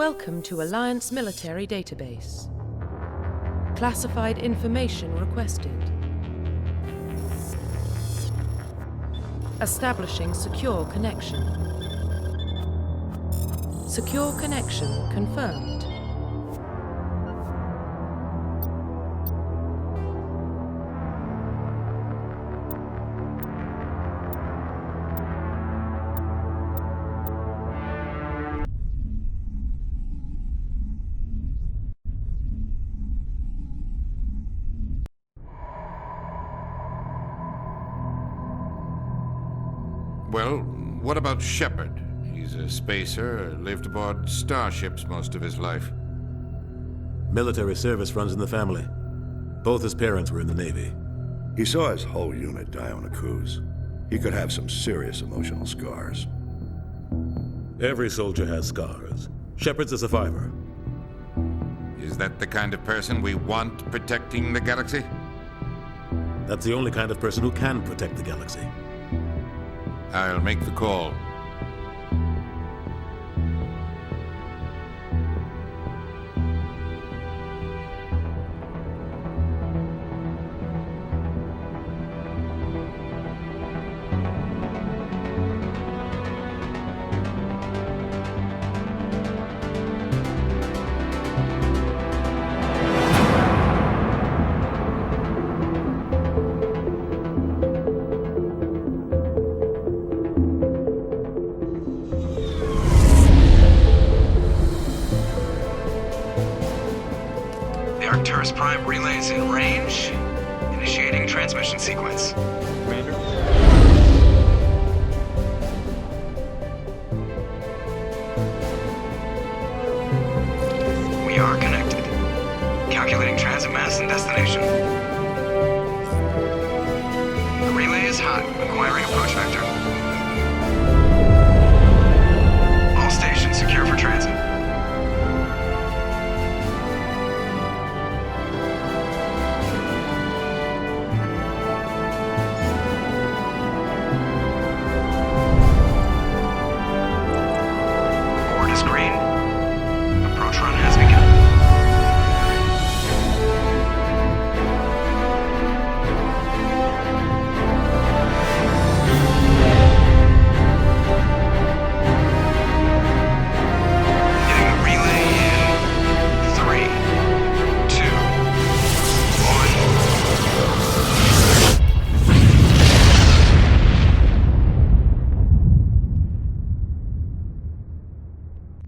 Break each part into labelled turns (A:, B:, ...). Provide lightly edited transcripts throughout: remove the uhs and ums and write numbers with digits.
A: Welcome to Alliance Military Database. Classified information requested. Establishing secure connection. Secure connection confirmed.
B: Well, what about Shepard? He's a spacer, lived aboard starships most of his life.
C: Military service runs in the family. Both his parents were in the Navy.
D: He saw his whole unit die on a cruise. He could have some serious emotional scars.
C: Every soldier has scars. Shepard's a survivor.
B: Is that the kind of person we want protecting the galaxy?
C: That's the only kind of person who can protect the galaxy.
B: I'll make the call.
E: Arcturus Prime relays in range. Initiating transmission sequence.
F: Commander?
E: We are connected. Calculating transit mass and destination. The relay is hot, acquiring approach vector. All stations secure for transit.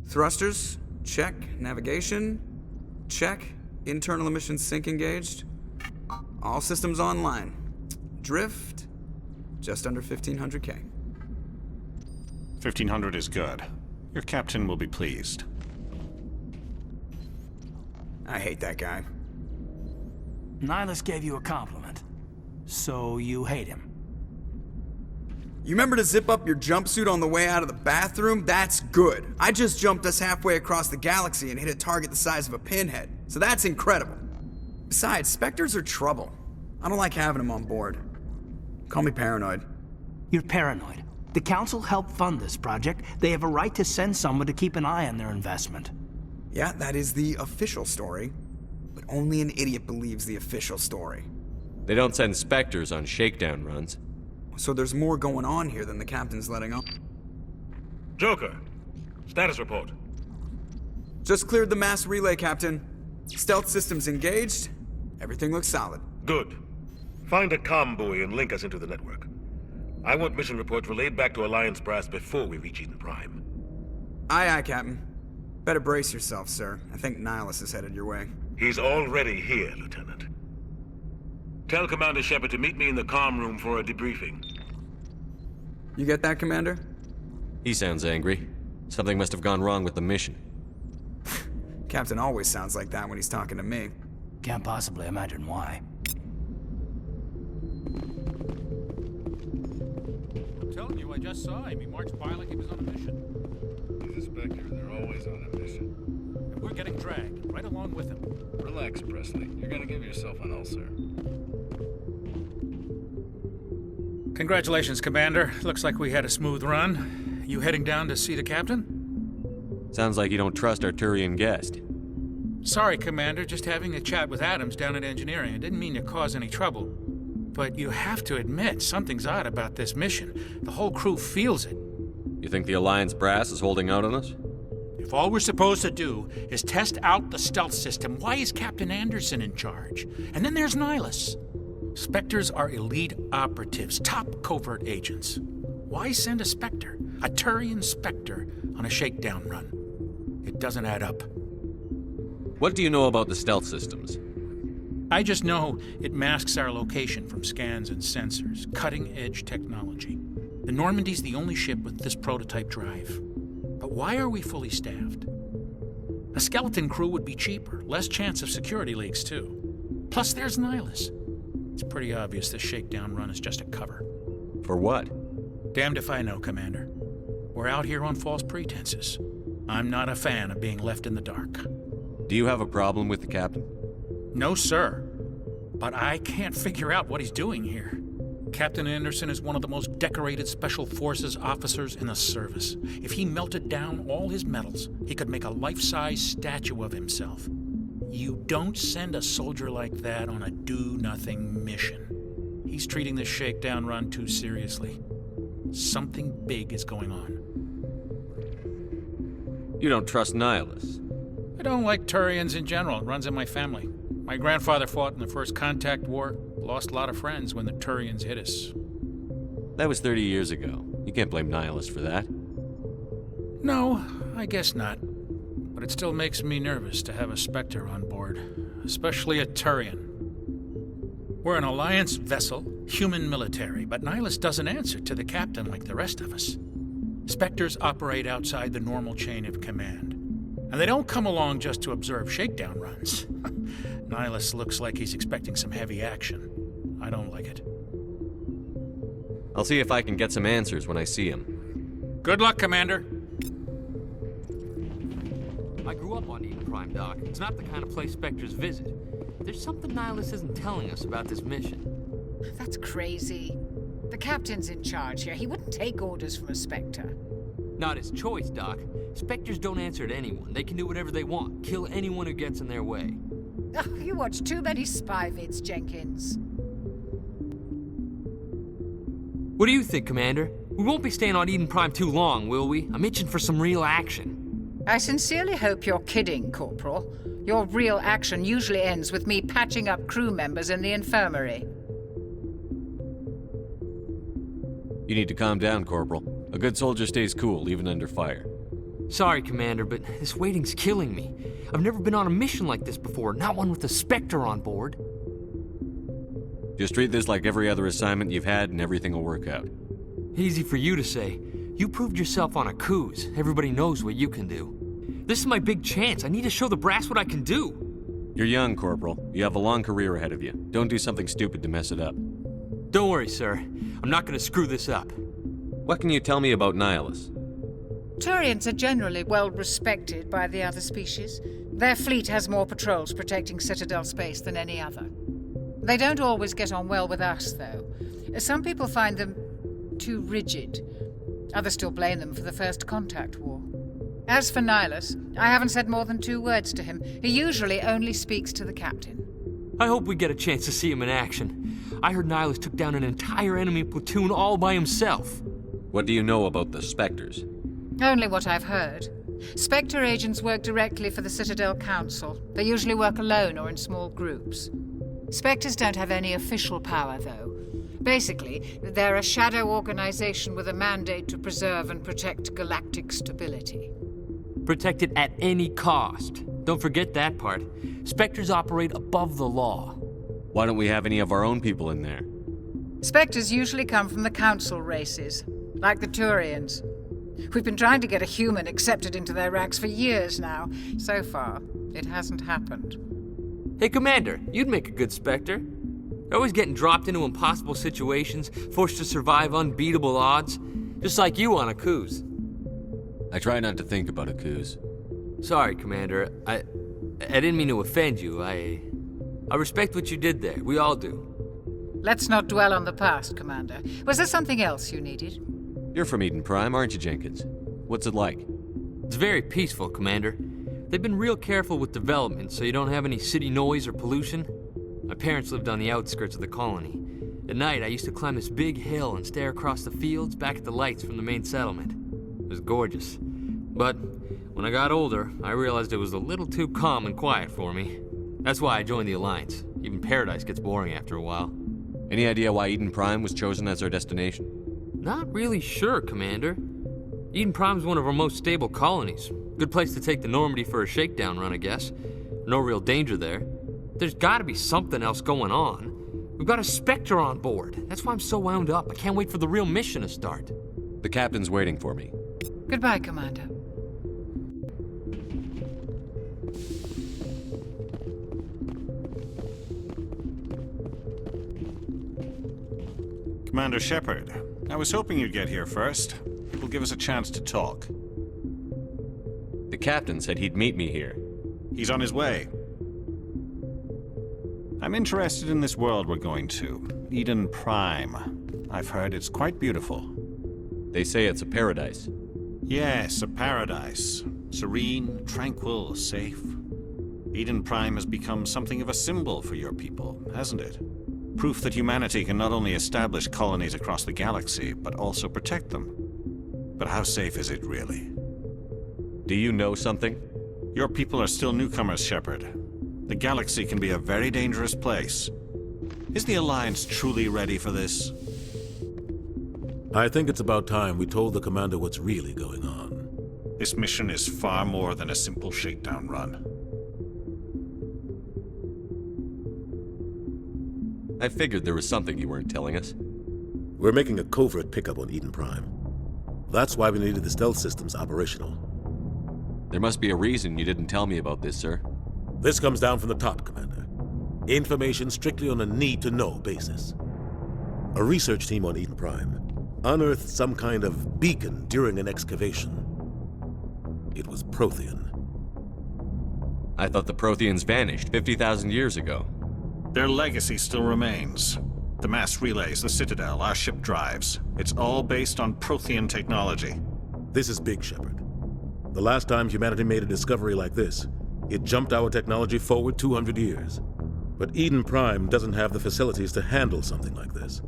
E: Thrusters, check. Navigation, check. Internal emissions sync engaged. All systems online. Drift, just under 1500K.
F: 1500 is good. Your captain will be pleased.
E: I hate that guy.
G: Nihilus gave you a compliment. So you hate him.
E: You remember to zip up your jumpsuit on the way out of the bathroom? That's good. I just jumped us halfway across the galaxy and hit a target the size of a pinhead. So that's incredible. Besides, Spectres are trouble. I don't like having them on board. Call me paranoid.
G: You're paranoid. The Council helped fund this project. They have a right to send someone to keep an eye on their investment.
E: Yeah, that is the official story. But only an idiot believes the official story.
H: They don't send Spectres on shakedown runs.
E: So there's more going on here than the captain's letting on.
I: Joker, status report.
E: Just cleared the mass relay, Captain. Stealth systems engaged. Everything looks solid.
I: Good. Find a comm buoy and link us into the network. I want mission reports relayed back to Alliance brass before we reach Eden Prime.
E: Aye, aye, Captain. Better brace yourself, sir. I think Nihilus is headed your way.
I: He's already here, Lieutenant. Tell Commander Shepard to meet me in the comm room for a debriefing.
E: You get that, Commander?
H: He sounds angry. Something must have gone wrong with the mission.
E: Captain always sounds like that when he's talking to me.
G: Can't possibly imagine why.
J: I'm telling you, I just saw him. He marched by like he was on a mission.
K: He's a Spectre. They're always on a mission.
J: And we're getting dragged right along with him.
K: Relax, Presley. You're gonna give yourself an ulcer.
J: Congratulations, Commander. Looks like we had a smooth run. You heading down to see the captain?
H: Sounds like you don't trust our Turian guest.
J: Sorry, Commander, just having a chat with Adams down at engineering. I didn't mean to cause any trouble. But you have to admit, something's odd about this mission. The whole crew feels it.
H: You think the Alliance brass is holding out on us?
J: If all we're supposed to do is test out the stealth system, why is Captain Anderson in charge? And then there's Nihilus. Spectres are elite operatives, top covert agents. Why send a Spectre, a Turian Spectre, on a shakedown run? It doesn't add up.
H: What do you know about the stealth systems?
J: I just know it masks our location from scans and sensors. Cutting-edge technology. The Normandy's the only ship with this prototype drive. But why are we fully staffed? A skeleton crew would be cheaper, less chance of security leaks, too. Plus, there's Nihilus. It's pretty obvious this shakedown run is just a cover.
H: For what?
J: Damned if I know, Commander. We're out here on false pretenses. I'm not a fan of being left in the dark.
H: Do you have a problem with the captain?
J: No, sir. But I can't figure out what he's doing here. Captain Anderson is one of the most decorated Special Forces officers in the service. If he melted down all his medals, he could make a life-size statue of himself. You don't send a soldier like that on a do-nothing mission. He's treating this shakedown run too seriously. Something big is going on.
H: You don't trust Nihilus?
J: I don't like Turians in general. It runs in my family. My grandfather fought in the First Contact War, lost a lot of friends when the Turians hit us.
H: That was 30 years ago. You can't blame Nihilus for that.
J: No, I guess not. But it still makes me nervous to have a Spectre on board, especially a Turian. We're an Alliance vessel, human military, but Nihilus doesn't answer to the captain like the rest of us. Spectres operate outside the normal chain of command. And they don't come along just to observe shakedown runs. Nihilus looks like he's expecting some heavy action. I don't like it.
H: I'll see if I can get some answers when I see him.
J: Good luck, Commander.
L: I grew up on Eden Prime, Doc. It's not the kind of place Spectres visit. There's something Nihilus isn't telling us about this mission.
M: That's crazy. The captain's in charge here. He wouldn't take orders from a Spectre.
L: Not his choice, Doc. Spectres don't answer to anyone. They can do whatever they want, kill anyone who gets in their way.
M: Oh, you watch too many spy vids, Jenkins.
L: What do you think, Commander? We won't be staying on Eden Prime too long, will we? I'm itching for some real action.
M: I sincerely hope you're kidding, Corporal. Your real action usually ends with me patching up crew members in the infirmary.
H: You need to calm down, Corporal. A good soldier stays cool, even under fire.
L: Sorry, Commander, but this waiting's killing me. I've never been on a mission like this before, not one with a Spectre on board.
H: Just treat this like every other assignment you've had and everything will work out.
L: Easy for you to say. You proved yourself on a cruise. Everybody knows what you can do. This is my big chance. I need to show the brass what I can do.
H: You're young, Corporal. You have a long career ahead of you. Don't do something stupid to mess it up.
L: Don't worry, sir. I'm not going to screw this up.
H: What can you tell me about Nihilus?
M: Turians are generally well respected by the other species. Their fleet has more patrols protecting Citadel space than any other. They don't always get on well with us, though. Some people find them too rigid. Others still blame them for the First Contact War. As for Nihilus, I haven't said more than 2 words to him. He usually only speaks to the captain.
L: I hope we get a chance to see him in action. I heard Nihilus took down an entire enemy platoon all by himself.
H: What do you know about the Spectres?
M: Only what I've heard. Spectre agents work directly for the Citadel Council. They usually work alone or in small groups. Spectres don't have any official power, though. Basically, they're a shadow organization with a mandate to preserve and protect galactic stability.
L: Protect it at any cost. Don't forget that part. Spectres operate above the law.
H: Why don't we have any of our own people in there?
M: Spectres usually come from the Council races, like the Turians. We've been trying to get a human accepted into their ranks for years now. So far, it hasn't happened.
L: Hey, Commander, you'd make a good Spectre. You're always getting dropped into impossible situations, forced to survive unbeatable odds, just like you on a cruise.
H: I try not to think about a cruise.
L: Sorry, Commander. I didn't mean to offend you. I respect what you did there. We all do.
M: Let's not dwell on the past, Commander. Was there something else you needed?
H: You're from Eden Prime, aren't you, Jenkins? What's it like?
L: It's very peaceful, Commander. They've been real careful with development so you don't have any city noise or pollution. My parents lived on the outskirts of the colony. At night, I used to climb this big hill and stare across the fields back at the lights from the main settlement. It was gorgeous. But when I got older, I realized it was a little too calm and quiet for me. That's why I joined the Alliance. Even Paradise gets boring after a while.
H: Any idea why Eden Prime was chosen as our destination?
L: Not really sure, Commander. Eden Prime's one of our most stable colonies. Good place to take the Normandy for a shakedown run, I guess. No real danger there. There's gotta be something else going on. We've got a Spectre on board. That's why I'm so wound up. I can't wait for the real mission to start.
H: The captain's waiting for me.
M: Goodbye, Commander.
F: Commander Shepard, I was hoping you'd get here first. It will give us a chance to talk.
H: The captain said he'd meet me here.
F: He's on his way. I'm interested in this world we're going to, Eden Prime. I've heard it's quite beautiful.
H: They say it's a paradise.
F: Yes, a paradise. Serene, tranquil, safe. Eden Prime has become something of a symbol for your people, hasn't it? Proof that humanity can not only establish colonies across the galaxy, but also protect them. But how safe is it really?
H: Do you know something?
F: Your people are still newcomers, Shepard. The galaxy can be a very dangerous place. Is the Alliance truly ready for this?
C: I think it's about time we told the commander what's really going on.
F: This mission is far more than a simple shakedown run.
H: I figured there was something you weren't telling us.
C: We're making a covert pickup on Eden Prime. That's why we needed the stealth systems operational.
H: There must be a reason you didn't tell me about this, sir.
C: This comes down from the top, Commander. Information strictly on a need-to-know basis. A research team on Eden Prime unearthed some kind of beacon during an excavation. It was Prothean.
H: I thought the Protheans vanished 50,000 years ago.
F: Their legacy still remains. The mass relays, the Citadel, our ship drives. It's all based on Prothean technology.
C: This is big, Shepard. The last time humanity made a discovery like this, it jumped our technology forward 200 years. But Eden Prime doesn't have the facilities to handle something like this.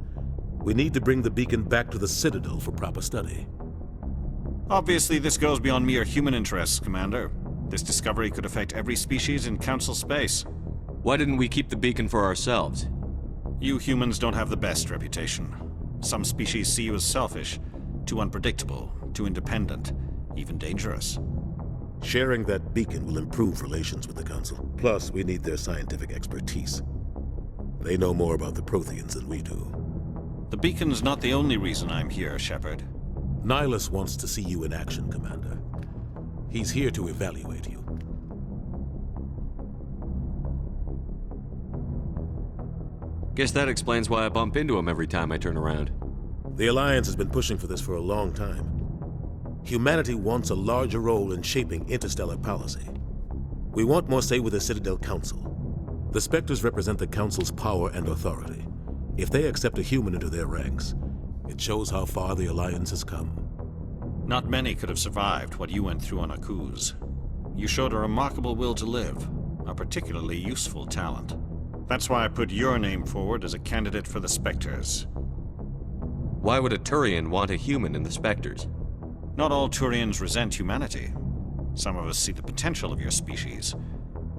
C: We need to bring the beacon back to the Citadel for proper study.
F: Obviously, this goes beyond mere human interests, Commander. This discovery could affect every species in Council space.
H: Why didn't we keep the beacon for ourselves?
F: You humans don't have the best reputation. Some species see you as selfish, too unpredictable, too independent, even dangerous.
C: Sharing that beacon will improve relations with the Council. Plus, we need their scientific expertise. They know more about the Protheans than we do.
F: The beacon's not the only reason I'm here, Shepard.
C: Nihilus wants to see you in action, Commander. He's here to evaluate you.
H: Guess that explains why I bump into him every time I turn around.
C: The Alliance has been pushing for this for a long time. Humanity wants a larger role in shaping interstellar policy. We want more say with the Citadel Council. The Spectres represent the Council's power and authority. If they accept a human into their ranks, it shows how far the Alliance has come.
F: Not many could have survived what you went through on Akuz. You showed a remarkable will to live, a particularly useful talent. That's why I put your name forward as a candidate for the Spectres.
H: Why would a Turian want a human in the Spectres?
F: Not all Turians resent humanity. Some of us see the potential of your species.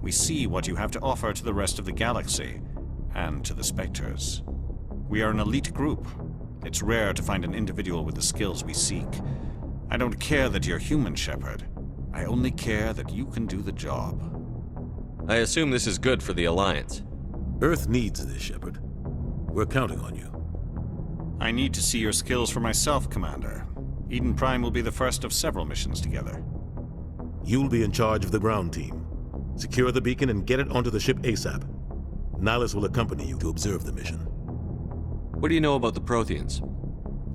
F: We see what you have to offer to the rest of the galaxy, and to the Spectres. We are an elite group. It's rare to find an individual with the skills we seek. I don't care that you're human, Shepard. I only care that you can do the job.
H: I assume this is good for the Alliance.
C: Earth needs this, Shepard. We're counting on you.
F: I need to see your skills for myself, Commander. Eden Prime will be the first of several missions together.
C: You'll be in charge of the ground team. Secure the beacon and get it onto the ship ASAP. Nihilus will accompany you to observe the mission.
H: What do you know about the Protheans?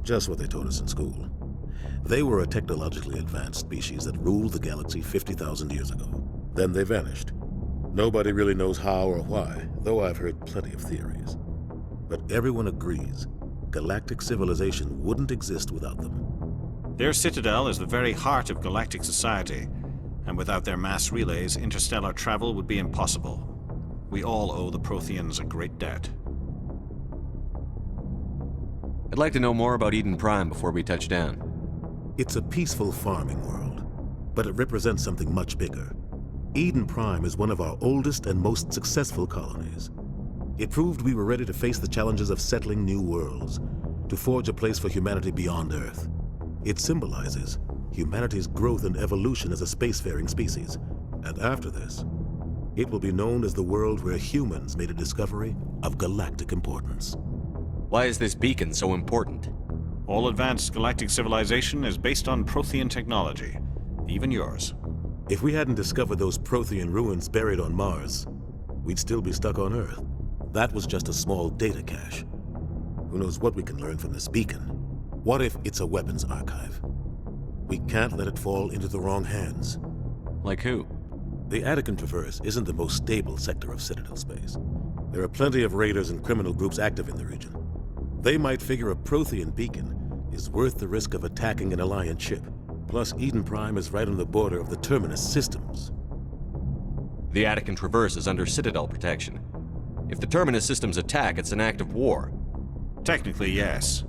C: Just what they taught us in school. They were a technologically advanced species that ruled the galaxy 50,000 years ago. Then they vanished. Nobody really knows how or why, though I've heard plenty of theories. But everyone agrees galactic civilization wouldn't exist without them.
F: Their citadel is the very heart of galactic society, and without their mass relays, interstellar travel would be impossible. We all owe the Protheans a great debt.
H: I'd like to know more about Eden Prime before we touch down.
C: It's a peaceful farming world, but it represents something much bigger. Eden Prime is one of our oldest and most successful colonies. It proved we were ready to face the challenges of settling new worlds, to forge a place for humanity beyond Earth. It symbolizes humanity's growth and evolution as a spacefaring species. And after this, it will be known as the world where humans made a discovery of galactic importance.
H: Why is this beacon so important?
F: All advanced galactic civilization is based on Prothean technology, even yours.
C: If we hadn't discovered those Prothean ruins buried on Mars, we'd still be stuck on Earth. That was just a small data cache. Who knows what we can learn from this beacon? What if it's a weapons archive? We can't let it fall into the wrong hands.
H: Like who?
C: The Attican Traverse isn't the most stable sector of Citadel space. There are plenty of raiders and criminal groups active in the region. They might figure a Prothean beacon is worth the risk of attacking an Alliance ship. Plus, Eden Prime is right on the border of the Terminus systems.
H: The Attican Traverse is under Citadel protection. If the Terminus systems attack, it's an act of war.
F: Technically, yes.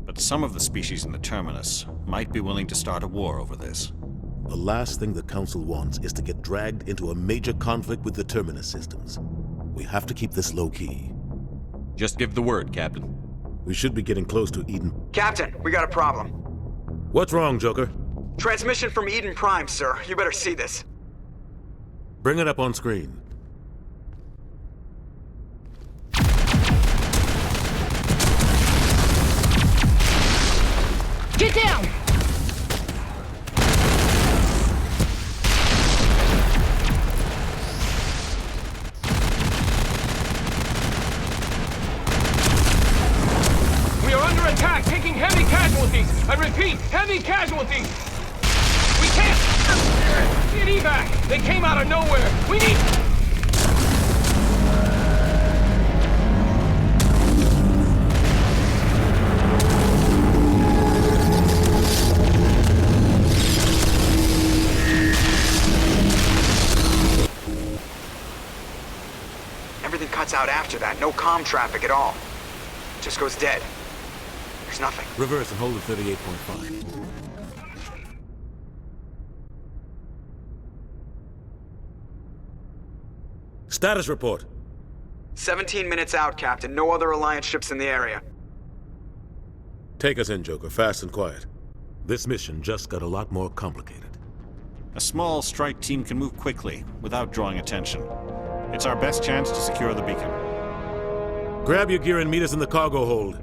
F: But some of the species in the Terminus might be willing to start a war over this.
C: The last thing the Council wants is to get dragged into a major conflict with the Terminus systems. We have to keep this low-key.
H: Just give the word, Captain.
C: We should be getting close to Eden.
E: Captain, we got a problem.
C: What's wrong, Joker?
E: Transmission from Eden Prime, sir. You better see this.
C: Bring it up on screen.
N: Get down!
O: We are under attack, taking heavy casualties. I repeat, heavy casualties. We can't get evac. They came out of nowhere. We need...
E: Everything cuts out after that. No comm traffic at all. Just goes dead. There's nothing.
C: Reverse and hold at 38.5. Status report.
E: 17 minutes out, Captain. No other Alliance ships in the area.
C: Take us in, Joker, fast and quiet. This mission just got a lot more complicated.
F: A small strike team can move quickly, without drawing attention. It's our best chance to secure the beacon.
C: Grab your gear and meet us in the cargo hold.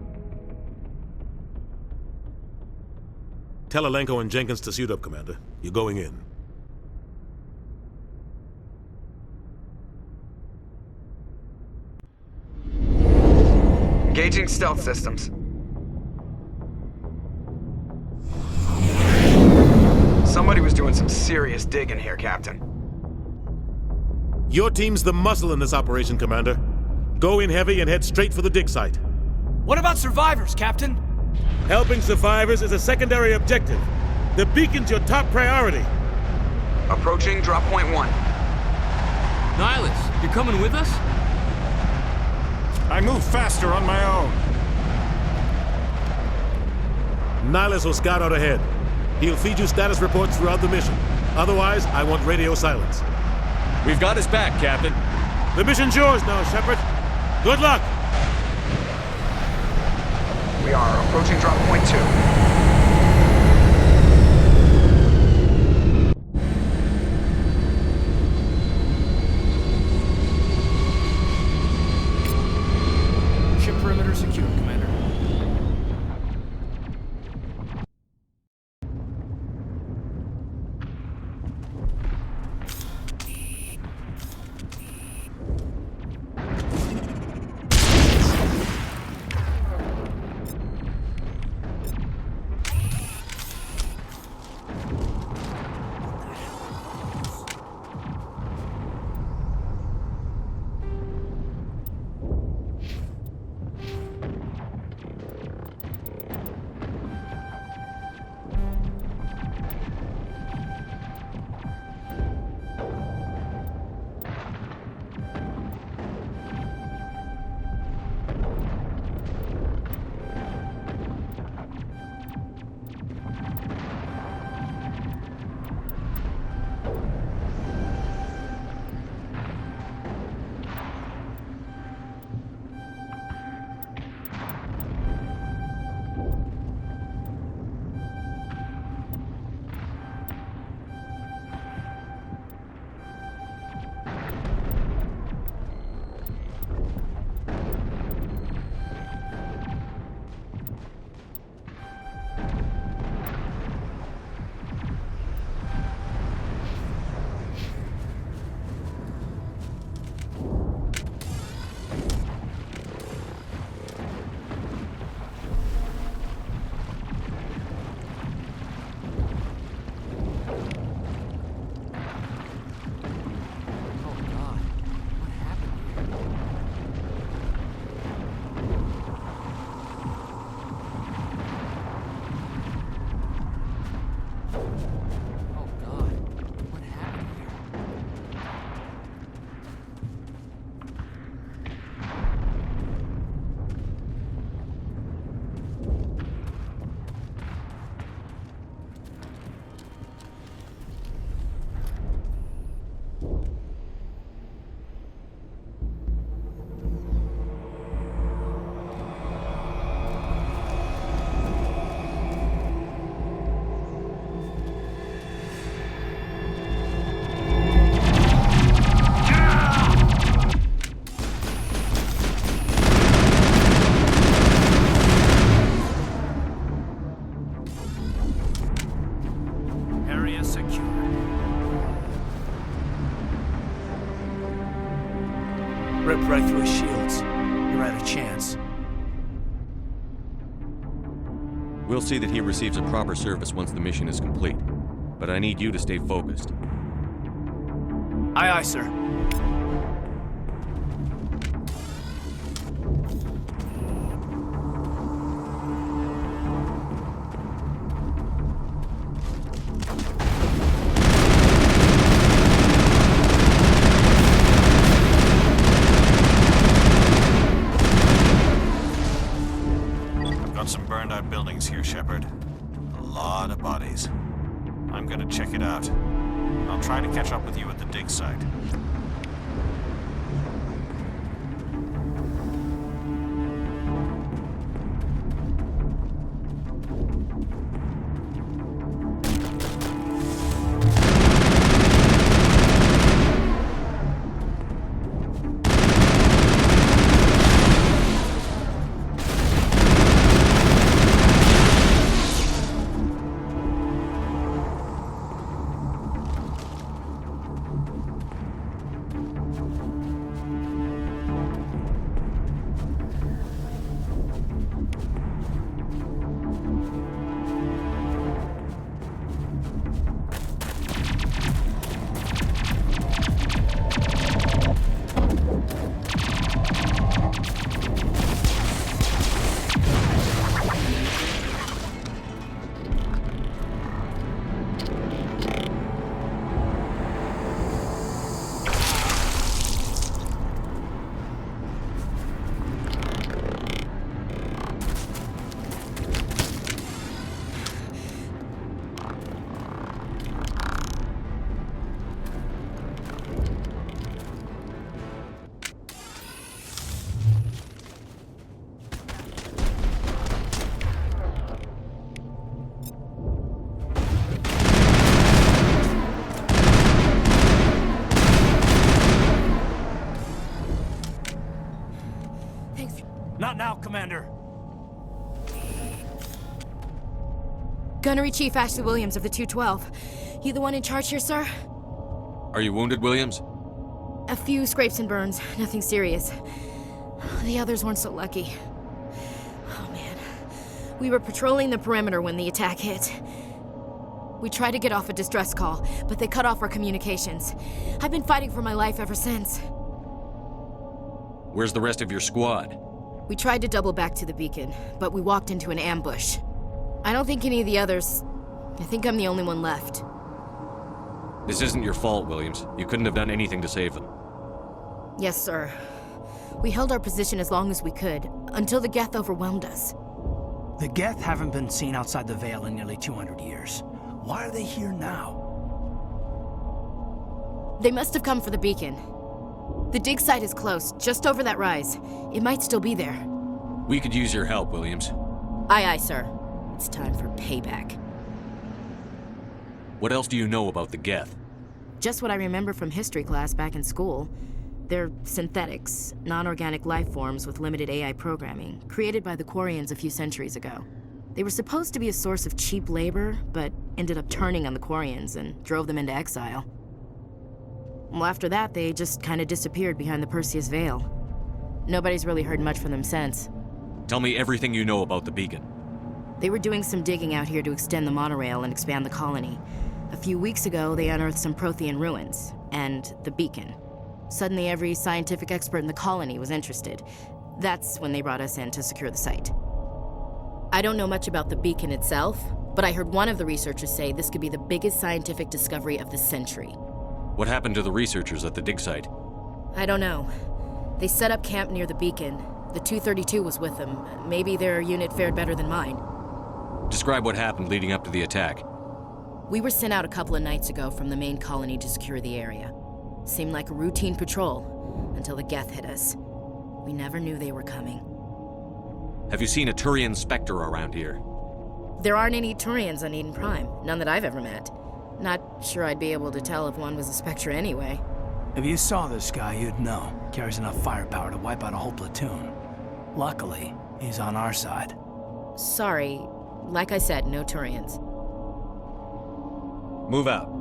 C: Tell Alenko and Jenkins to suit up, Commander. You're going in.
E: Engaging stealth systems. Somebody was doing some serious digging here, Captain.
C: Your team's the muscle in this operation, Commander. Go in heavy and head straight for the dig site.
O: What about survivors, Captain?
C: Helping survivors is a secondary objective. The beacon's your top priority.
E: Approaching drop point 1.
L: Nihilus, you're coming with us?
F: I move faster on my own.
C: Nihilus will scout out ahead. He'll feed you status reports throughout the mission. Otherwise, I want radio silence.
H: We've got his back, Captain.
C: The mission's yours now, Shepard. Good luck!
E: We are approaching drop point 2.
O: Ship perimeter secure, Commander.
G: Ripped right through his shields. You're at a chance.
H: We'll see that he receives a proper service once the mission is complete. But I need you to stay focused.
G: Aye, aye, sir.
F: I've got some burned out buildings here, Shepard. A lot of bodies. I'm gonna check it out. I'll try to catch up with you at the dig site.
G: Not now, Commander.
N: Gunnery Chief Ashley Williams of the 212. You the one in charge here, sir?
H: Are you wounded, Williams?
N: A few scrapes and burns, nothing serious. The others weren't so lucky. Oh man. We were patrolling the perimeter when the attack hit. We tried to get off a distress call, but they cut off our communications. I've been fighting for my life ever since.
H: Where's the rest of your squad?
N: We tried to double back to the beacon, but we walked into an ambush. I don't think any of the others... I think I'm the only one left.
H: This isn't your fault, Williams. You couldn't have done anything to save them.
N: Yes, sir. We held our position as long as we could, until the Geth overwhelmed us.
G: The Geth haven't been seen outside the Veil in nearly 200 years. Why are they here now?
N: They must have come for the beacon. The dig site is close, just over that rise. It might still be there.
H: We could use your help, Williams.
N: Aye, aye, sir. It's time for payback.
H: What else do you know about the Geth?
N: Just what I remember from history class back in school. They're synthetics, non-organic life forms with limited AI programming, created by the Quarians a few centuries ago. They were supposed to be a source of cheap labor, but ended up turning on the Quarians and drove them into exile. Well, after that, they just kind of disappeared behind the Perseus Veil. Nobody's really heard much from them since.
H: Tell me everything you know about the beacon.
N: They were doing some digging out here to extend the monorail and expand the colony. A few weeks ago, they unearthed some Prothean ruins, and the beacon. Suddenly, every scientific expert in the colony was interested. That's when they brought us in to secure the site. I don't know much about the beacon itself, but I heard one of the researchers say this could be the biggest scientific discovery of the century.
H: What happened to the researchers at the dig site?
N: I don't know. They set up camp near the beacon. The 232 was with them. Maybe their unit fared better than mine.
H: Describe what happened leading up to the attack.
N: We were sent out a couple of nights ago from the main colony to secure the area. Seemed like a routine patrol, until the Geth hit us. We never knew they were coming.
H: Have you seen a Turian Spectre around here?
N: There aren't any Turians on Eden Prime, none that I've ever met. Not sure I'd be able to tell if one was a Spectre anyway.
G: If you saw this guy, you'd know. Carries enough firepower to wipe out a whole platoon. Luckily, he's on our side.
N: Sorry. Like I said, no Turians.
H: Move out.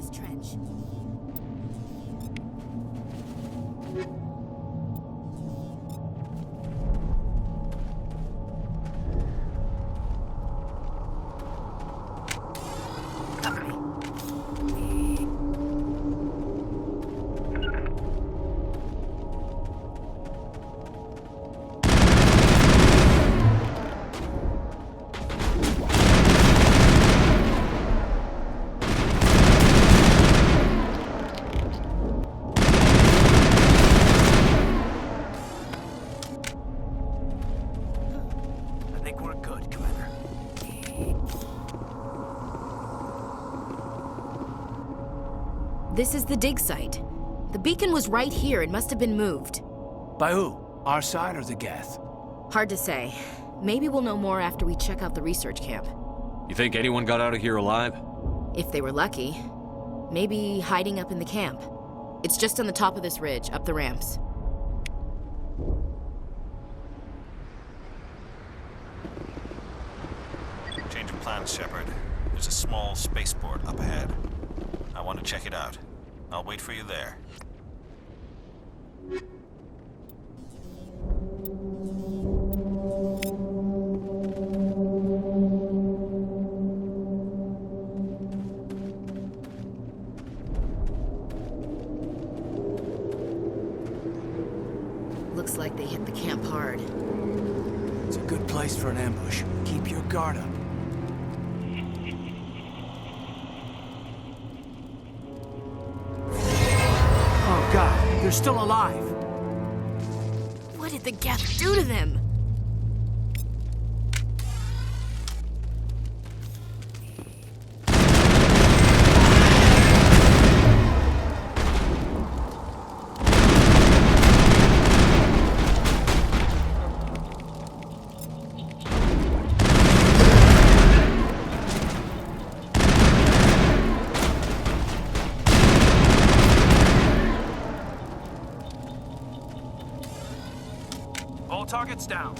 N: this trench. This is the dig site. The beacon was right here. It must have been moved.
G: By who? Our side or the Geth?
N: Hard to say. Maybe we'll know more after we check out the research camp.
H: You think anyone got out of here alive?
N: If they were lucky. Maybe hiding up in the camp. It's just on the top of this ridge, up the ramps.
F: Change of plans, Shepard. There's a small spaceport up ahead. I want to check it out. I'll wait for you there.
N: Looks like they hit the camp hard.
G: It's a good place for an ambush. Keep your guard up. Oh God, they're still alive.
N: What did the Geth do to them?
G: All targets down.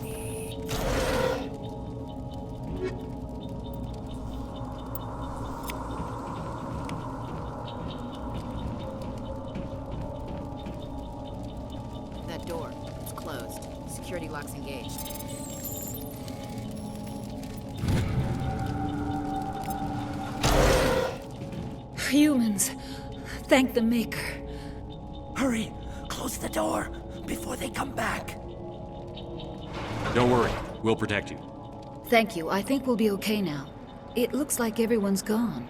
N: That door, it's closed. Security lock's engaged.
P: Humans, thank the Maker.
G: Hurry, close the door before they come back.
H: Don't worry, we'll protect you.
P: Thank you. I think we'll be okay now. It looks like everyone's gone.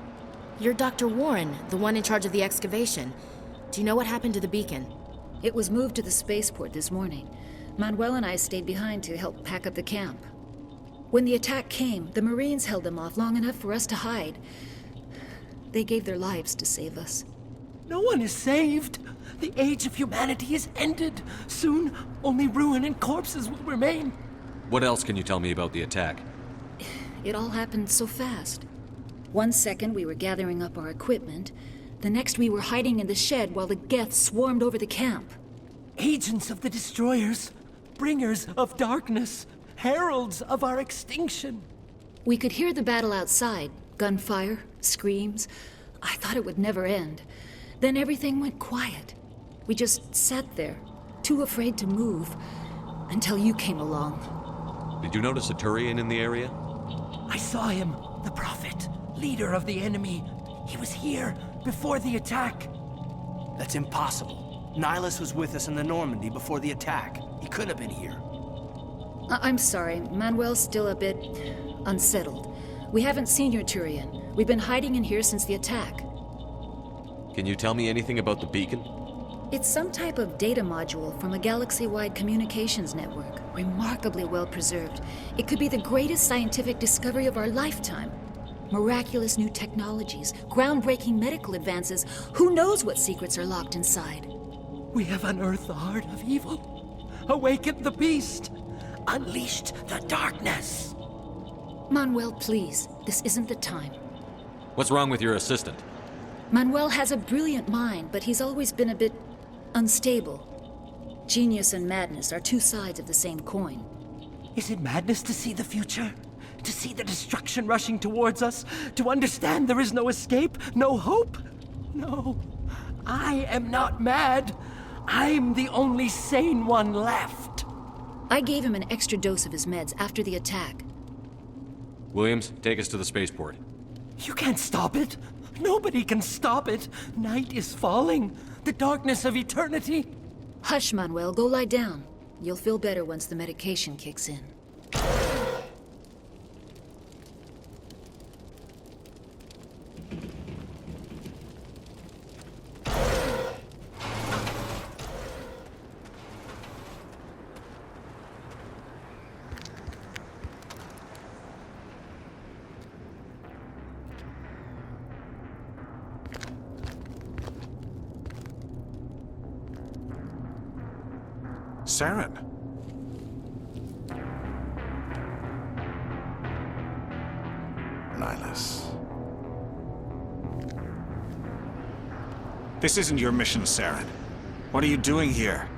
N: You're Dr. Warren, the one in charge of the excavation. Do you know what happened to the beacon?
P: It was moved to the spaceport this morning. Manuel and I stayed behind to help pack up the camp. When the attack came, the Marines held them off long enough for us to hide. They gave their lives to save us.
Q: No one is saved. The age of humanity is ended. Soon, only ruin and corpses will remain.
H: What else can you tell me about the attack?
P: It all happened so fast. 1 second we were gathering up our equipment. The next we were hiding in the shed while the Geth swarmed over the camp.
Q: Agents of the Destroyers, bringers of darkness, heralds of our extinction.
P: We could hear the battle outside. Gunfire, screams. I thought it would never end. Then everything went quiet. We just sat there, too afraid to move, until you came along.
H: Did you notice a Turian in the area?
Q: I saw him, the Prophet, leader of the enemy. He was here before the attack.
G: That's impossible. Nihilus was with us in the Normandy before the attack. He couldn't have been here.
P: I'm sorry. Manuel's still a bit unsettled. We haven't seen your Turian. We've been hiding in here since the attack.
H: Can you tell me anything about the beacon?
P: It's some type of data module from a galaxy-wide communications network. Remarkably well preserved. It could be the greatest scientific discovery of our lifetime. Miraculous new technologies, groundbreaking medical advances. Who knows what secrets are locked inside?
Q: We have unearthed the heart of evil, awakened the beast, unleashed the darkness.
P: Manuel, please. This isn't the time.
H: What's wrong with your assistant?
P: Manuel has a brilliant mind, but he's always been a bit unstable. Genius and madness are two sides of the same coin.
Q: Is it madness to see the future? To see the destruction rushing towards us? To understand there is no escape, no hope? No, I am not mad. I'm the only sane one left.
P: I gave him an extra dose of his meds after the attack.
H: Williams, take us to the spaceport.
Q: You can't stop it. Nobody can stop it. Night is falling. The darkness of eternity.
P: Hush, Manuel. Go lie down. You'll feel better once the medication kicks in.
F: Saren.
D: Nihilus.
F: This isn't your mission, Saren. What are you doing here?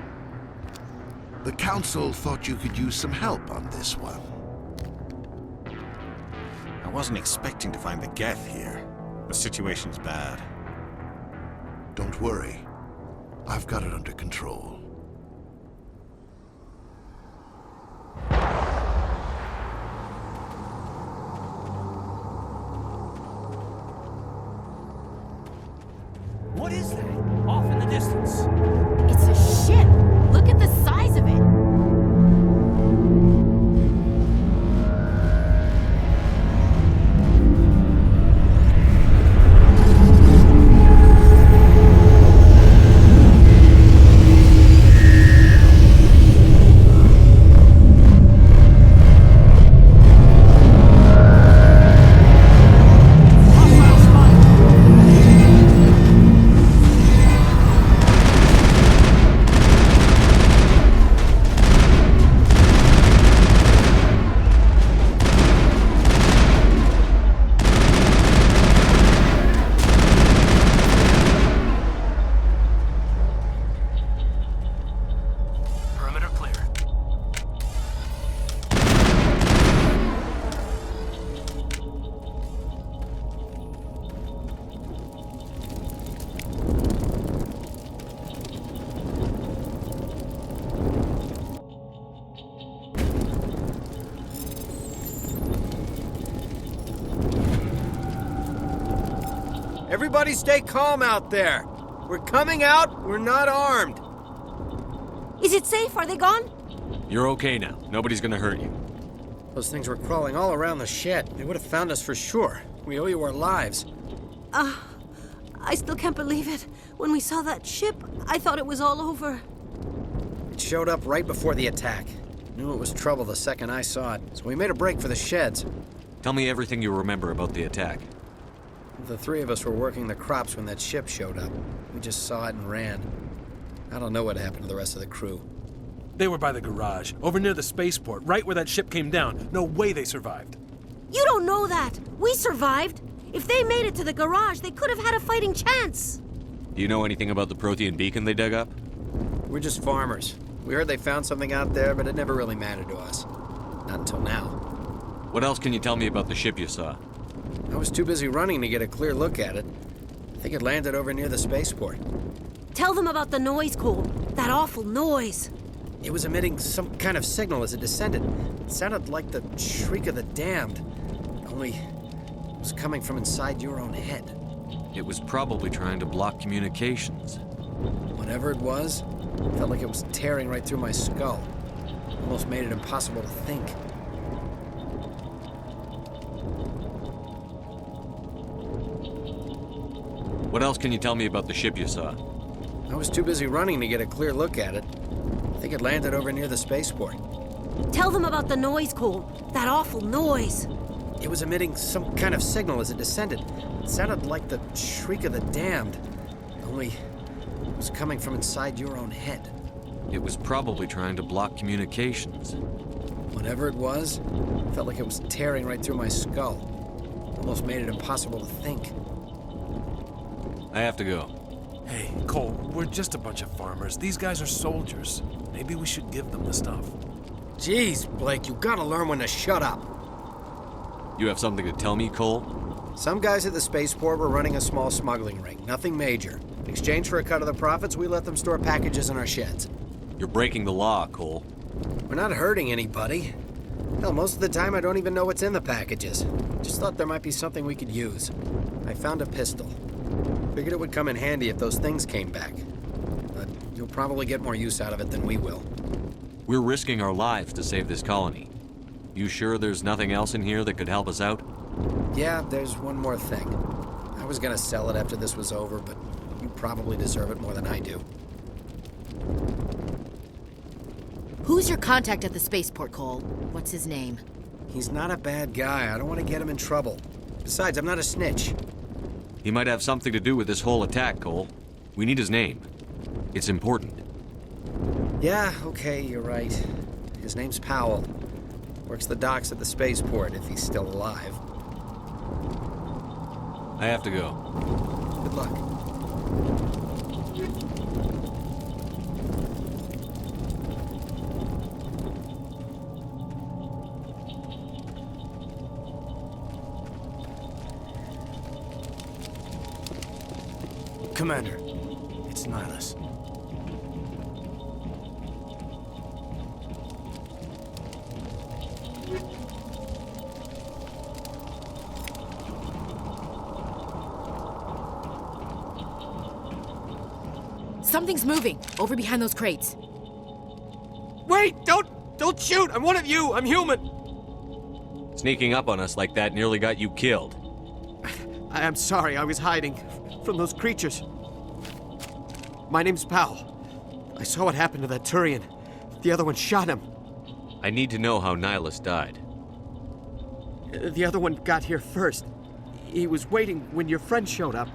D: The Council thought you could use some help on this one.
F: I wasn't expecting to find the Geth here. The situation's bad.
D: Don't worry. I've got it under control.
Q: What is that? Off in the distance.
N: It's a ship. Look at the size of it.
R: Everybody stay calm out there. We're coming out, we're not armed.
S: Is it safe? Are they gone?
H: You're okay now. Nobody's gonna hurt you.
R: Those things were crawling all around the shed. They would have found us for sure. We owe you our lives.
S: I still can't believe it. When we saw that ship, I thought it was all over.
R: It showed up right before the attack. Knew it was trouble the second I saw it, so we made a break for the sheds.
H: Tell me everything you remember about the attack.
R: The three of us were working the crops when that ship showed up. We just saw it and ran. I don't know what happened to the rest of the crew.
T: They were by the garage, over near the spaceport, right where that ship came down. No way they survived.
S: You don't know that. We survived. If they made it to the garage, they could have had a fighting chance.
H: Do you know anything about the Prothean beacon they dug up?
R: We're just farmers. We heard they found something out there, but it never really mattered to us. Not until now.
H: What else can you tell me about the ship you saw?
R: I was too busy running to get a clear look at it. I think it landed over near the spaceport.
S: Tell them about the noise, Cole. That awful noise.
R: It was emitting some kind of signal as it descended. It sounded like the shriek of the damned. Only it was coming from inside your own head.
H: It was probably trying to block communications.
R: Whatever it was, it felt like it was tearing right through my skull. Almost made it impossible to think.
H: What else can you tell me about the ship you saw?
R: I was too busy running to get a clear look at it. I think it landed over near the spaceport.
S: Tell them about the noise, Cole. That awful noise.
R: It was emitting some kind of signal as it descended. It sounded like the shriek of the damned. Only it was coming from inside your own head.
H: It was probably trying to block communications.
R: Whatever it was, it felt like it was tearing right through my skull. Almost made it impossible to think.
H: I have to go.
T: Hey, Cole, we're just a bunch of farmers. These guys are soldiers. Maybe we should give them the stuff.
R: Jeez, Blake, you gotta learn when to shut up.
H: You have something to tell me, Cole?
R: Some guys at the spaceport were running a small smuggling ring, nothing major. In exchange for a cut of the profits, we let them store packages in our sheds.
H: You're breaking the law, Cole.
R: We're not hurting anybody. Hell, most of the time I don't even know what's in the packages. Just thought there might be something we could use. I found a pistol. Figured it would come in handy if those things came back. But you'll probably get more use out of it than we will.
H: We're risking our lives to save this colony. You sure there's nothing else in here that could help us out?
R: Yeah, there's one more thing. I was gonna sell it after this was over, but you probably deserve it more than I do.
N: Who's your contact at the spaceport, Cole? What's his name?
R: He's not a bad guy. I don't want to get him in trouble. Besides, I'm not a snitch.
H: He might have something to do with this whole attack, Cole. We need his name. It's important.
R: Yeah, okay, you're right. His name's Powell. Works the docks at the spaceport, if he's still alive.
H: I have to go.
R: Good luck.
G: Commander, it's Nihilus.
N: Something's moving, over behind those crates.
Q: Wait! Don't shoot! I'm one of you! I'm human!
H: Sneaking up on us like that nearly got you killed.
Q: I'm sorry, I was hiding from those creatures. My name's Powell. I saw what happened to that Turian. The other one shot him.
H: I need to know how Nihilus died.
Q: The other one got here first. He was waiting when your friend showed up.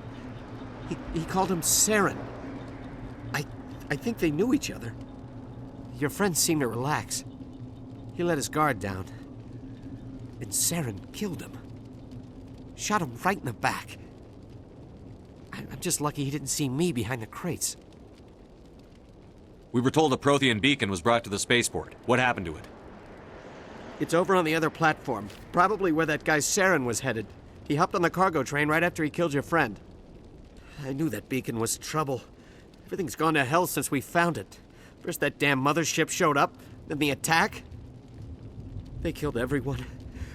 Q: He called him Saren. I think they knew each other. Your friend seemed to relax. He let his guard down. And Saren killed him. Shot him right in the back. I'm just lucky he didn't see me behind the crates.
H: We were told a Prothean beacon was brought to the spaceport. What happened to it?
Q: It's over on the other platform. Probably where that guy Saren was headed. He hopped on the cargo train right after he killed your friend. I knew that beacon was trouble. Everything's gone to hell since we found it. First that damn mothership showed up, then the attack. They killed everyone.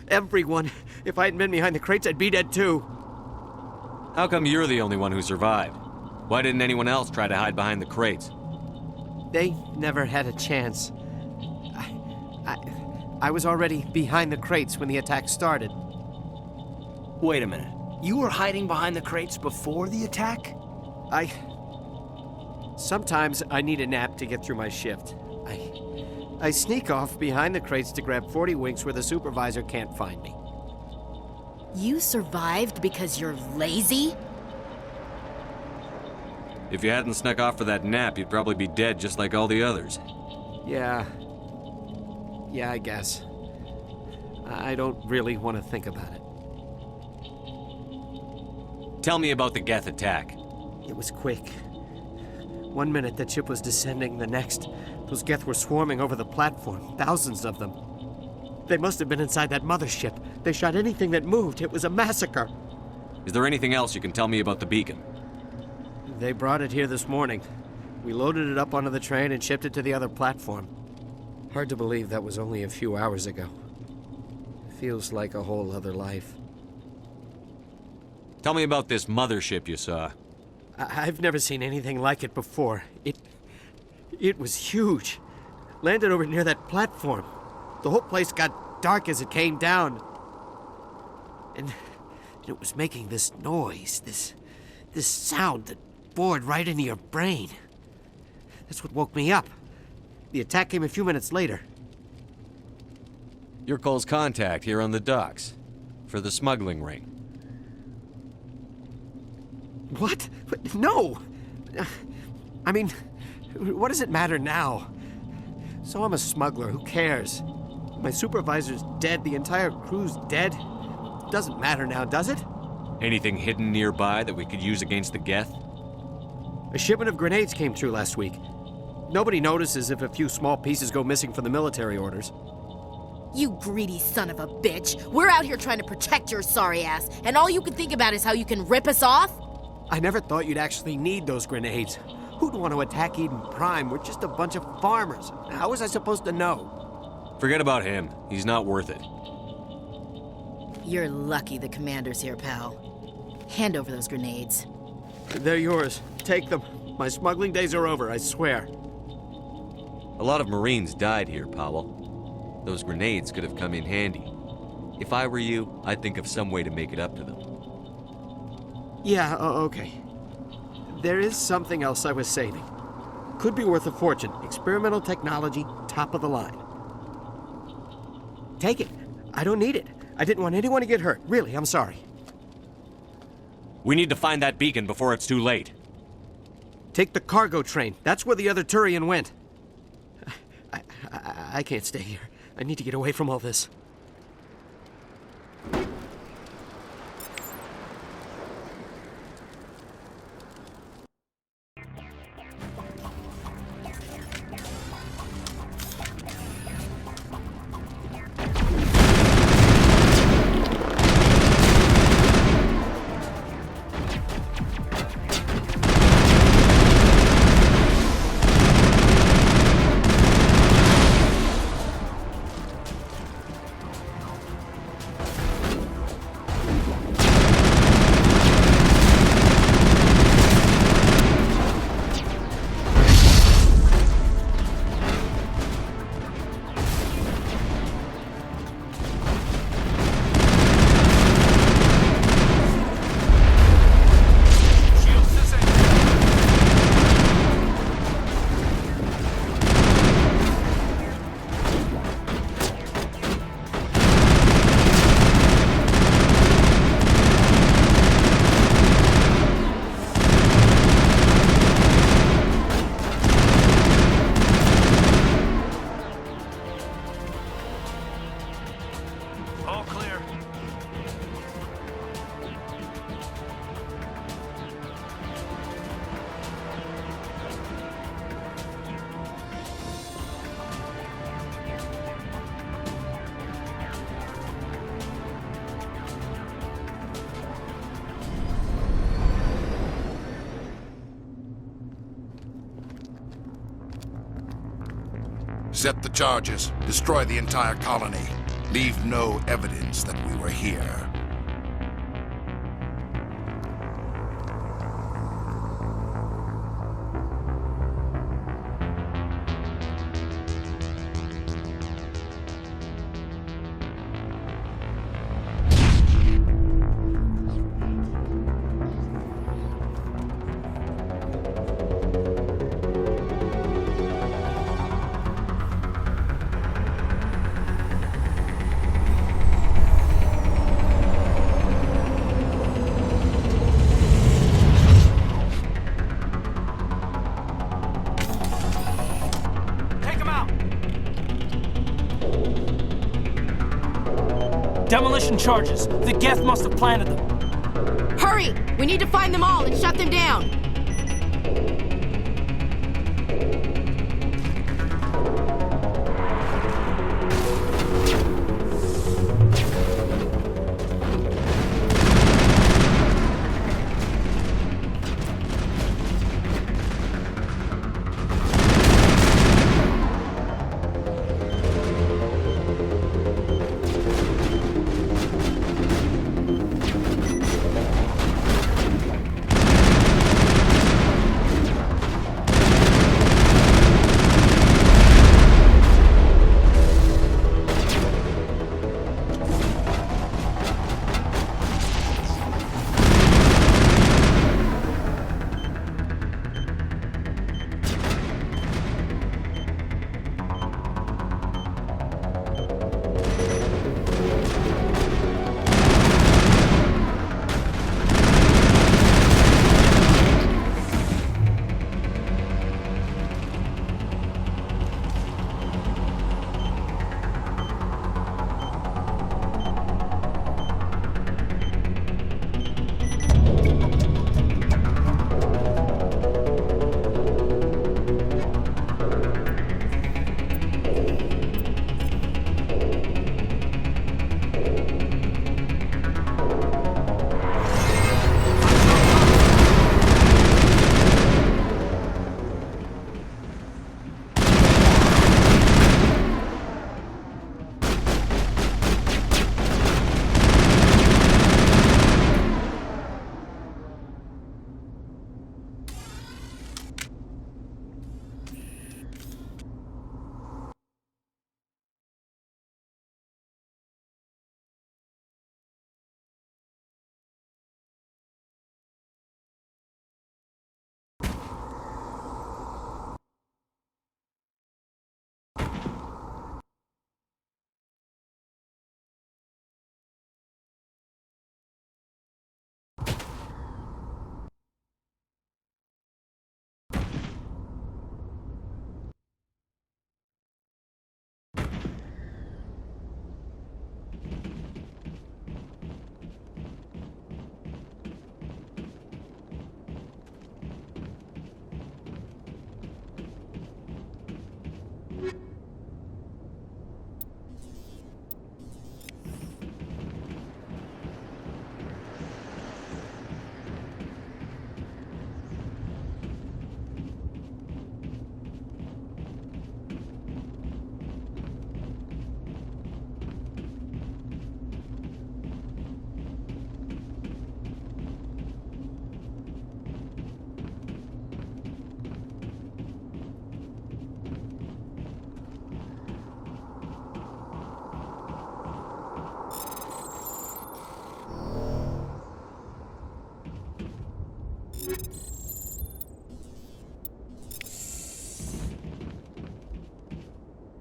Q: Everyone. If I hadn't been behind the crates, I'd be dead too.
H: How come you're the only one who survived? Why didn't anyone else try to hide behind the crates?
Q: They never had a chance. I was already behind the crates when the attack started.
G: Wait a minute. You were hiding behind the crates before the attack?
Q: Sometimes I need a nap to get through my shift. I sneak off behind the crates to grab 40 winks where the supervisor can't find me.
N: You survived because you're lazy?
H: If you hadn't snuck off for that nap, you'd probably be dead just like all the others.
Q: Yeah, I guess. I don't really want to think about it.
H: Tell me about the Geth attack.
Q: It was quick. 1 minute that ship was descending, the next, those Geth were swarming over the platform, thousands of them. They must have been inside that mothership. They shot anything that moved. It was a massacre.
H: Is there anything else you can tell me about the beacon?
Q: They brought it here this morning. We loaded it up onto the train and shipped it to the other platform. Hard to believe that was only a few hours ago. Feels like a whole other life.
H: Tell me about this mothership you saw.
Q: I've never seen anything like it before. It was huge. Landed over near that platform. The whole place got dark as it came down. And it was making this noise, this sound that bored right into your brain. That's what woke me up. The attack came a few minutes later.
H: You're Cole's contact here on the docks. For the smuggling ring.
Q: What? No! I mean, what does it matter now? So I'm a smuggler, who cares? My supervisor's dead, the entire crew's dead. Doesn't matter now, does it?
H: Anything hidden nearby that we could use against the Geth?
Q: A shipment of grenades came through last week. Nobody notices if a few small pieces go missing from the military orders.
N: You greedy son of a bitch. We're out here trying to protect your sorry ass, and all you can think about is how you can rip us off?
Q: I never thought you'd actually need those grenades. Who'd want to attack Eden Prime? We're just a bunch of farmers. How was I supposed to know?
H: Forget about him. He's not worth it.
N: You're lucky the commander's here, pal. Hand over those grenades.
Q: They're yours. Take them. My smuggling days are over, I swear.
H: A lot of Marines died here, Powell. Those grenades could have come in handy. If I were you, I'd think of some way to make it up to them.
Q: Yeah, okay. There is something else I was saving. Could be worth a fortune. Experimental technology, top of the line. Take it. I don't need it. I didn't want anyone to get hurt. Really, I'm sorry.
H: We need to find that beacon before it's too late.
Q: Take the cargo train. That's where the other Turian went. I can't stay here. I need to get away from all this.
D: Set the charges. Destroy the entire colony. Leave no evidence that we were here.
G: Demolition charges. The Geth must have planted them.
N: Hurry! We need to find them all and shut them down!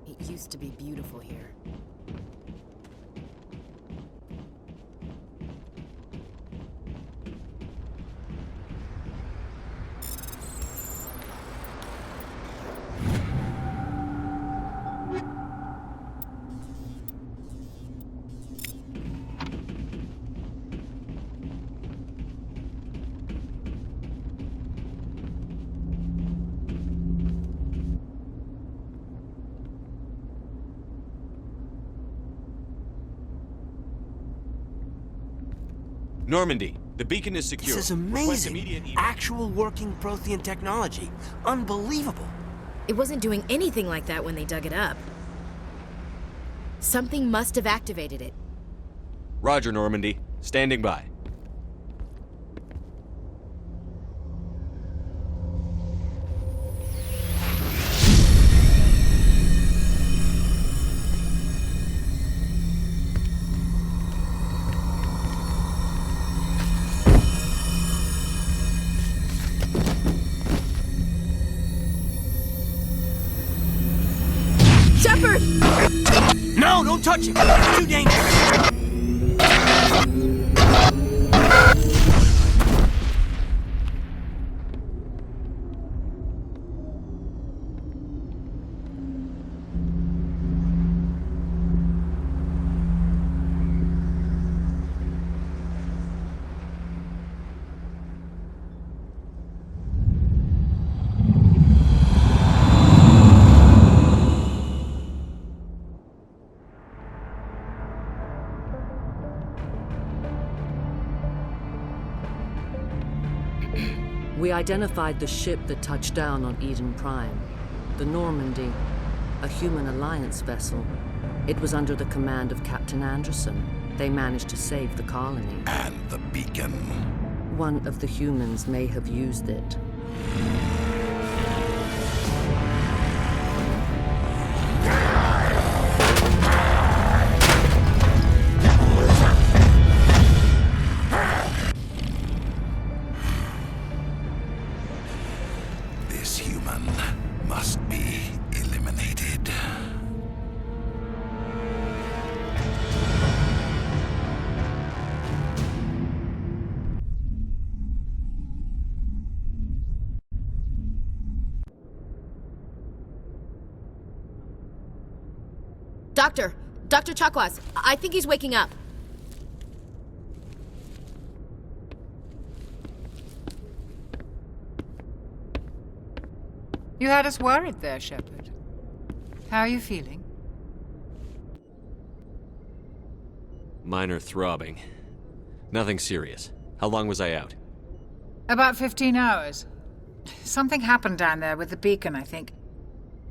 N: It used to be beautiful here.
H: Normandy, the beacon is secure.
G: This is
H: Request
G: amazing.
H: immediate evac.
G: Actual working Prothean technology. Unbelievable.
N: It wasn't doing anything like that when they dug it up. Something must have activated it.
H: Roger, Normandy. Standing by.
N: Shepard!
G: No, don't touch it! It's too dangerous!
U: We identified the ship that touched down on Eden Prime, the Normandy, a human alliance vessel. It was under the command of Captain Anderson. They managed to save the colony.
D: And the beacon.
U: One of the humans may have used it.
D: This human must be eliminated.
N: Dr. Chakwas, I think he's waking up.
M: You had us worried there, Shepard. How are you feeling?
H: Minor throbbing. Nothing serious. How long was I out?
M: About 15 hours. Something happened down there with the beacon, I think.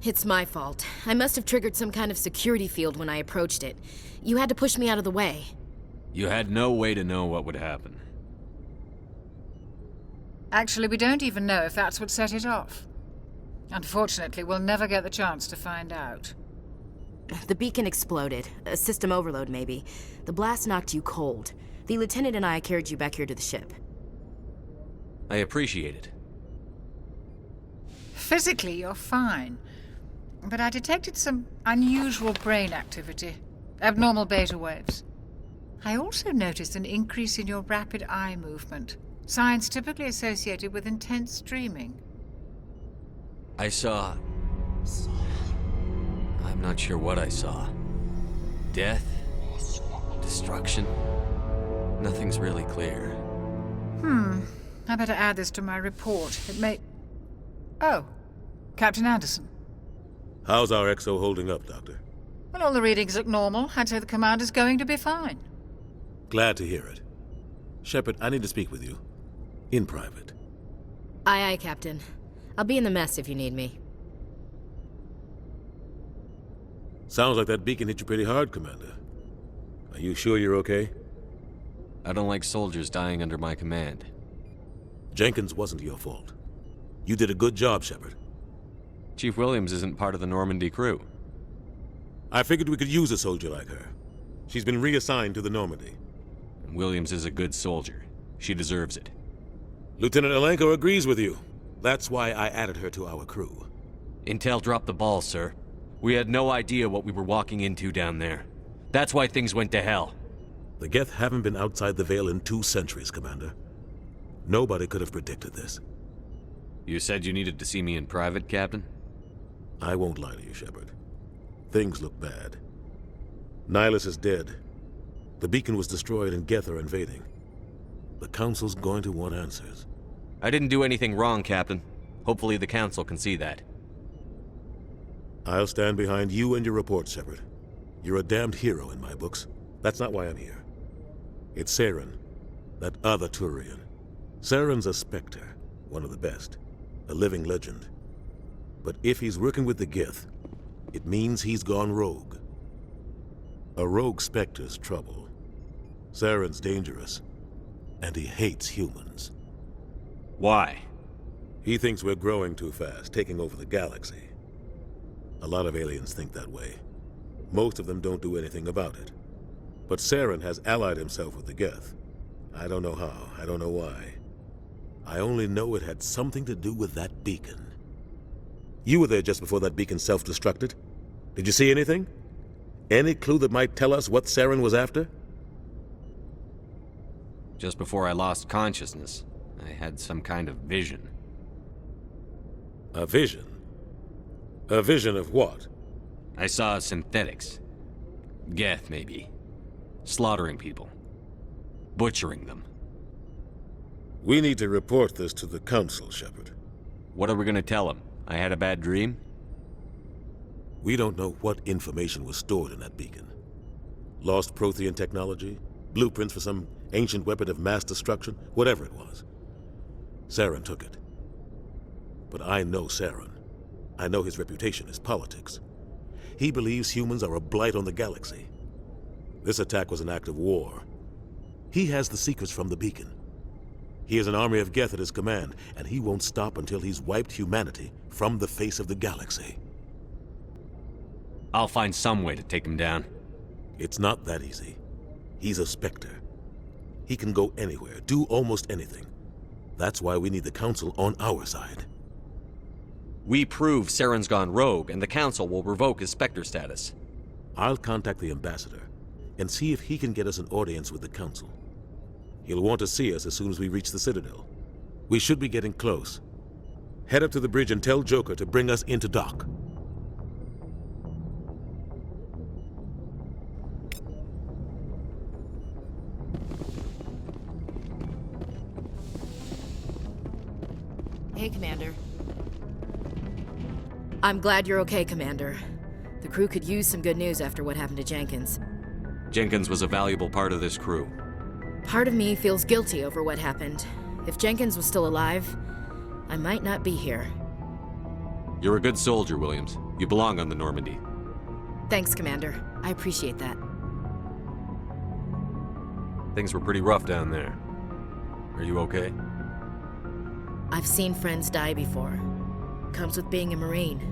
N: It's my fault. I must have triggered some kind of security field when I approached it. You had to push me out of the way.
H: You had no way to know what would happen.
M: Actually, we don't even know if that's what set it off. Unfortunately, we'll never get the chance to find out.
N: The beacon exploded. A system overload, maybe. The blast knocked you cold. The lieutenant and I carried you back here to the ship.
H: I appreciate it.
M: Physically, you're fine. But I detected some unusual brain activity. Abnormal beta waves. I also noticed an increase in your rapid eye movement. Signs typically associated with intense dreaming.
H: I saw... I'm not sure what I saw. Death? Destruction? Nothing's really clear.
M: I better add this to my report. It may... Oh, Captain Anderson.
C: How's our XO holding up, Doctor?
M: Well, all the readings look normal. I'd say the commander's going to be fine.
C: Glad to hear it. Shepard, I need to speak with you. In private.
N: Aye, aye, Captain. I'll be in the mess if you need me.
C: Sounds like that beacon hit you pretty hard, Commander. Are you sure you're okay?
H: I don't like soldiers dying under my command.
C: Jenkins wasn't your fault. You did a good job, Shepard.
H: Chief Williams isn't part of the Normandy crew.
C: I figured we could use a soldier like her. She's been reassigned to the Normandy.
H: Williams is a good soldier. She deserves it.
C: Lieutenant Alenko agrees with you. That's why I added her to our crew.
H: Intel dropped the ball, sir. We had no idea what we were walking into down there. That's why things went to hell.
C: The Geth haven't been outside the Veil in 2 centuries, Commander. Nobody could have predicted this.
H: You said you needed to see me in private, Captain?
C: I won't lie to you, Shepard. Things look bad. Nihilus is dead. The beacon was destroyed and Geth are invading. The Council's going to want answers.
H: I didn't do anything wrong, Captain. Hopefully the Council can see that.
C: I'll stand behind you and your report, Shepard. You're a damned hero in my books. That's not why I'm here. It's Saren, that other Turian. Saren's a Spectre, one of the best, a living legend. But if he's working with the Geth, it means he's gone rogue. A rogue Spectre's trouble. Saren's dangerous, and he hates humans.
H: Why?
C: He thinks we're growing too fast, taking over the galaxy. A lot of aliens think that way. Most of them don't do anything about it. But Saren has allied himself with the Geth. I don't know how, I don't know why. I only know it had something to do with that beacon. You were there just before that beacon self-destructed. Did you see anything? Any clue that might tell us what Saren was after?
H: Just before I lost consciousness, I had some kind of vision.
C: A vision? A vision of what?
H: I saw synthetics. Geth, maybe. Slaughtering people. Butchering them.
C: We need to report this to the Council, Shepard.
H: What are we gonna tell them? I had a bad dream?
C: We don't know what information was stored in that beacon. Lost Prothean technology? Blueprints for some ancient weapon of mass destruction? Whatever it was. Saren took it. But I know Saren. I know his reputation is politics. He believes humans are a blight on the galaxy. This attack was an act of war. He has the secrets from the beacon. He has an army of Geth at his command, and he won't stop until he's wiped humanity from the face of the galaxy.
H: I'll find some way to take him down.
C: It's not that easy. He's a Spectre. He can go anywhere, do almost anything. That's why we need the Council on our side.
H: We prove Saren's gone rogue, and the Council will revoke his Spectre status.
C: I'll contact the Ambassador and see if he can get us an audience with the Council. He'll want to see us as soon as we reach the Citadel. We should be getting close. Head up to the bridge and tell Joker to bring us into dock.
N: Hey, Commander. I'm glad you're okay, Commander. The crew could use some good news after what happened to Jenkins.
H: Jenkins was a valuable part of this crew.
N: Part of me feels guilty over what happened. If Jenkins was still alive, I might not be here.
H: You're a good soldier, Williams. You belong on the Normandy.
N: Thanks, Commander. I appreciate that.
H: Things were pretty rough down there. Are you okay?
N: I've seen friends die before. Comes with being a Marine.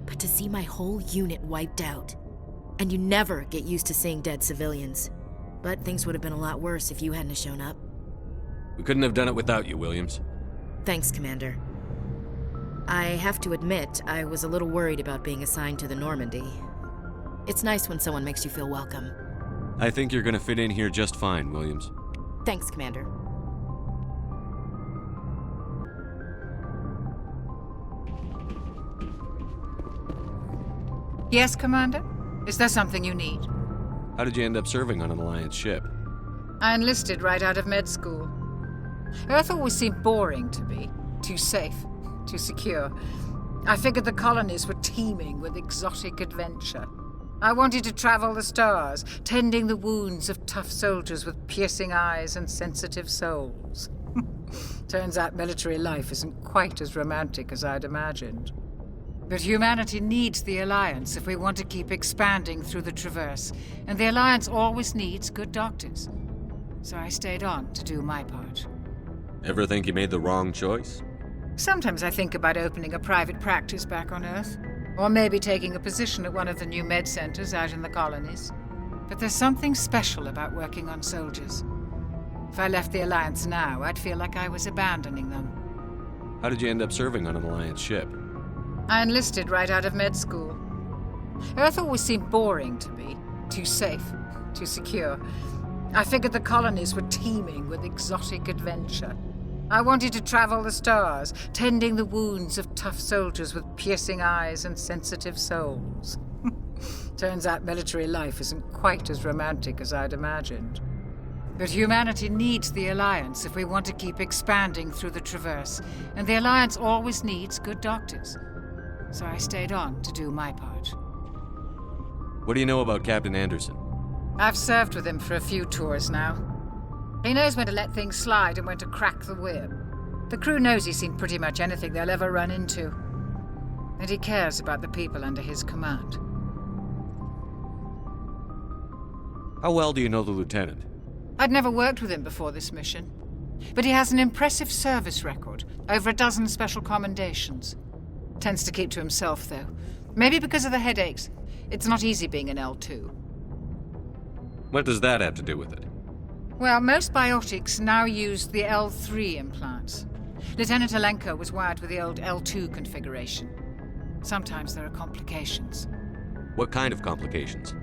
N: But to see my whole unit wiped out, and you never get used to seeing dead civilians. But things would have been a lot worse if you hadn't shown up.
H: We couldn't have done it without you, Williams.
N: Thanks, Commander. I have to admit, I was a little worried about being assigned to the Normandy. It's nice when someone makes you feel welcome.
H: I think you're gonna fit in here just fine, Williams.
N: Thanks, Commander.
M: Yes, Commander? Is there something you need?
H: How did you end up serving on an Alliance ship?
M: I enlisted right out of med school. Earth always seemed boring to me. Too safe, too secure. I figured the colonies were teeming with exotic adventure. I wanted to travel the stars, tending the wounds of tough soldiers with piercing eyes and sensitive souls. Turns out military life isn't quite as romantic as I'd imagined. But humanity needs the Alliance if we want to keep expanding through the Traverse, and the Alliance always needs good doctors. So I stayed on to do my part.
H: Ever think you made the wrong choice?
M: Sometimes I think about opening a private practice back on Earth, or maybe taking a position at one of the new med centers out in the colonies. But there's something special about working on soldiers. If I left the Alliance now, I'd feel like I was abandoning them.
H: How did you end up serving on an Alliance ship?
M: I enlisted right out of med school. Earth always seemed boring to me. Too safe, too secure. I figured the colonies were teeming with exotic adventure. I wanted to travel the stars, tending the wounds of tough soldiers with piercing eyes and sensitive souls. Turns out military life isn't quite as romantic as I'd imagined. But humanity needs the Alliance if we want to keep expanding through the Traverse, and the Alliance always needs good doctors. So I stayed on to do my part.
H: What do you know about Captain Anderson?
M: I've served with him for a few tours now. He knows when to let things slide and when to crack the whip. The crew knows he's seen pretty much anything they'll ever run into. And he cares about the people under his command.
H: How well do you know the lieutenant?
M: I'd never worked with him before this mission. But he has an impressive service record, over a dozen special commendations. Tends to keep to himself, though. Maybe because of the headaches. It's not easy being an L2.
H: What does that have to do with it?
M: Well, most biotics now use the L3 implants. Lieutenant Alenko was wired with the old L2 configuration. Sometimes there are complications.
H: What kind of complications?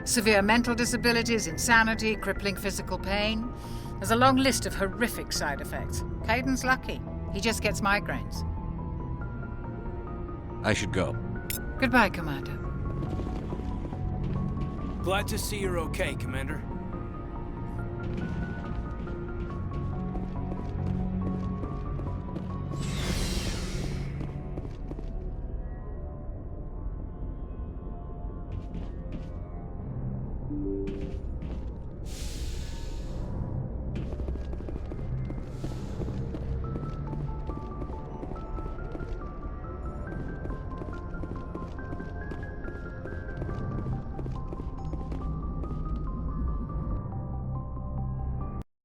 M: Severe mental disabilities, insanity, crippling physical pain. There's a long list of horrific side effects. Caden's lucky. He just gets migraines.
H: I should go.
M: Goodbye, Commander.
G: Glad to see you're okay, Commander.